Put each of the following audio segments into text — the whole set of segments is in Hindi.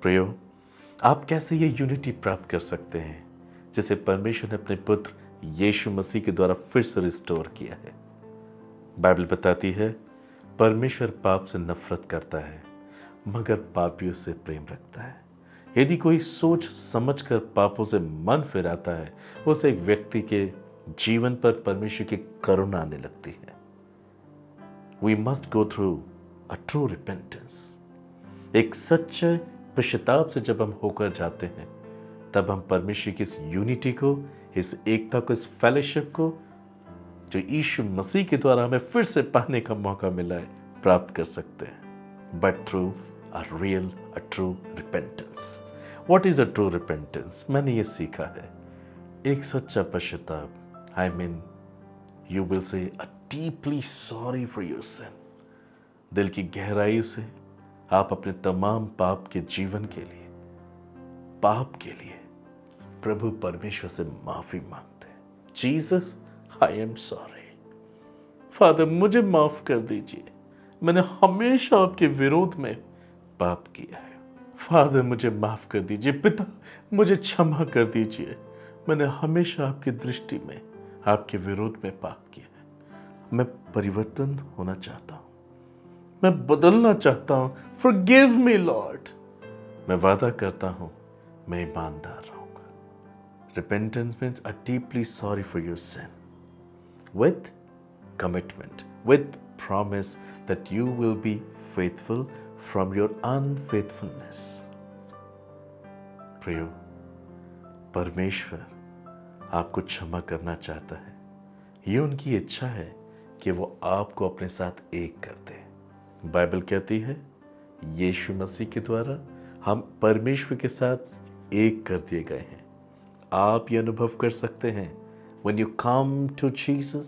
प्रियो, आप कैसे ये यूनिटी प्राप्त कर सकते हैं जिसे परमेश्वर ने अपने पुत्र यीशु मसीह के द्वारा फिर से रिस्टोर किया है? बाइबल बताती है परमेश्वर पाप से नफरत करता है मगर पापियों से प्रेम रखता है। यदि कोई सोच समझकर पापों से मन फिराता है, उस एक व्यक्ति के जीवन पर परमेश्वर की करुणा आने लगती है। We must go through a true repentance. एक सच्चे पश्चाताप से जब हम होकर जाते हैं, तब हम परमेश्वर की इस यूनिटी को, इस एकता को, इस फेलोशिप को जो यीशु मसीह के द्वारा हमें फिर से पाने का मौका मिला है, प्राप्त कर सकते हैं। But through a real, a true repentance. What is a true repentance? मैंने ये सीखा है, एक सच्चा पश्चाताप। I mean you will say a deeply sorry for your sin. दिल की गहराई से आप अपने तमाम पाप के जीवन के लिए, पाप के लिए प्रभु परमेश्वर से माफी मांगते हैं। Jesus, I am sorry. Father, मुझे माफ कर दीजिए, मैंने हमेशा आपके विरोध में पाप किया है। फादर, मुझे माफ कर दीजिए। पिता, मुझे क्षमा कर दीजिए, मैंने हमेशा आपकी दृष्टि में, आपके विरोध में पाप किया है। मैं परिवर्तन होना चाहता हूं, मैं बदलना चाहता हूं। Forgive me lord. मैं वादा करता हूं, मैं ईमानदार रहूंगा। Repentance means a deeply sorry for your sin with commitment, with promise that you will be faithful from your unfaithfulness. प्रियो, परमेश्वर आपको क्षमा करना चाहता है। ये उनकी इच्छा है कि वो आपको अपने साथ एक कर दे। बाइबल कहती है यीशु मसीह के द्वारा हम परमेश्वर के साथ एक कर दिए गए हैं। आप ये अनुभव कर सकते हैं when you come to Jesus,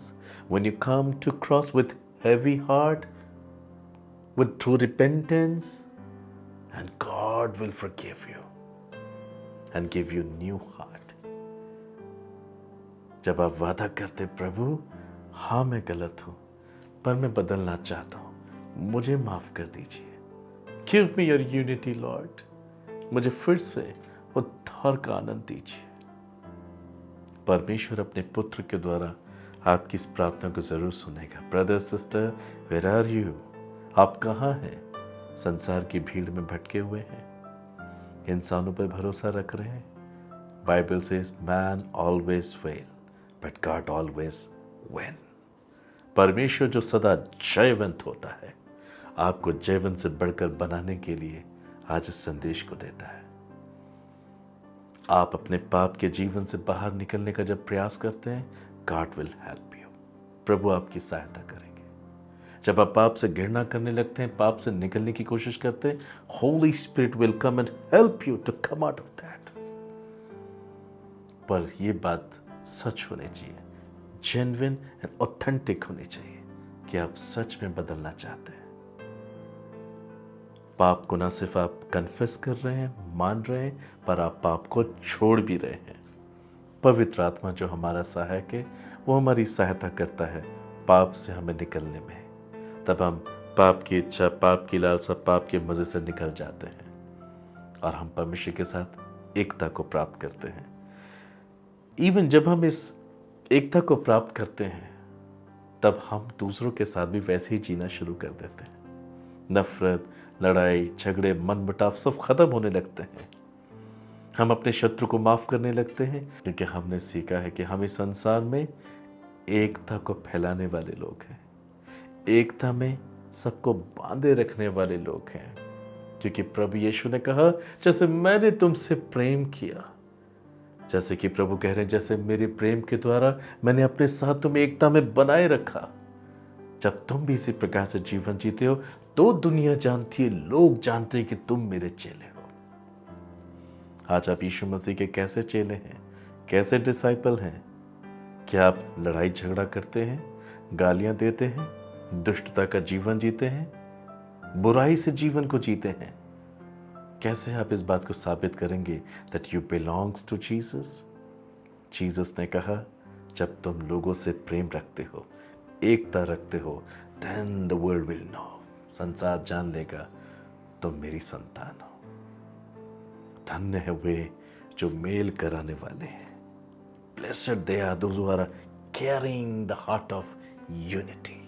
when you come to cross with heavy heart, with true repentance, and God will forgive you and give you new heart. जब आप वादा करते, प्रभु हाँ मैं गलत हूं पर मैं बदलना चाहता हूं, मुझे माफ कर दीजिए। Give me your unity, Lord. मुझे फिर से उद्धार का आनंद दीजिए। परमेश्वर अपने पुत्र के द्वारा आपकी इस प्रार्थना को जरूर सुनेगा। Brother, sister, where are you? आप कहाँ हैं? संसार की भीड़ में भटके हुए हैं, इंसानों पर भरोसा रख रहे हैं। Bible says man always fail but God always win. परमेश्वर जो सदा जयवंत होता है, आपको जयवंत से बढ़कर बनाने के लिए आज इस संदेश को देता है। आप अपने पाप के जीवन से बाहर निकलने का जब प्रयास करते हैं, गॉड विल हेल्प यू। प्रभु आपकी सहायता करेंगे। जब आप पाप से घृणा करने लगते हैं, पाप से निकलने की कोशिश करते हैं, holy spirit will come and help you to come out of that. पर यह बात सच होनी चाहिए, जेन्युइन एंड ऑथेंटिक होनी चाहिए कि आप सच में बदलना चाहते हैं। पाप को ना सिर्फ आप कन्फेस कर रहे हैं, मान रहे हैं, पर आप पाप को छोड़ भी रहे हैं। पवित्र आत्मा जो हमारा सहायक है, वो हमारी सहायता करता है पाप से हमें निकलने में। तब हम पाप की इच्छा, पाप की लालसा, पाप के मजे से निकल जाते हैं और हम परमेश्वर के साथ एकता को प्राप्त करते हैं। इवन जब हम इस एकता को प्राप्त करते हैं, तब हम दूसरों के साथ भी वैसे ही जीना शुरू कर देते हैं। नफरत, लड़ाई, झगड़े, मनमुटाव सब खत्म होने लगते हैं। हम अपने शत्रु को माफ करने लगते हैं, क्योंकि हमने सीखा है कि हम इस संसार में एकता को फैलाने वाले लोग हैं, एकता में सबको बांधे रखने वाले लोग हैं। क्योंकि प्रभु यीशु ने कहा, जैसे मैंने तुमसे प्रेम किया, जैसे कि प्रभु कह रहे हैं, जैसे मेरे प्रेम के द्वारा मैंने अपने साथ तुम्हें एकता में बनाए रखा। जब तुम भी इसी प्रकार से जीवन जीते हो, तो दुनिया जानती है, लोग जानते हैं कि तुम मेरे चेले हो। आज आप यीशु मसीह के कैसे चेले हैं, कैसे डिसाइपल हैं? क्या आप लड़ाई झगड़ा करते हैं, गालियां देते हैं, दुष्टता का जीवन जीते हैं, बुराई से जीवन को जीते हैं? कैसे आप इस बात को साबित करेंगे that you belongs to Jesus? Jesus ने कहा, जब तुम लोगों से प्रेम रखते हो, एकता रखते हो, then the world will know, संसार जान लेगा तुम मेरी संतान हो। धन्य है वे जो मेल कराने वाले हैं। Blessed they are those who are carrying the heart of unity.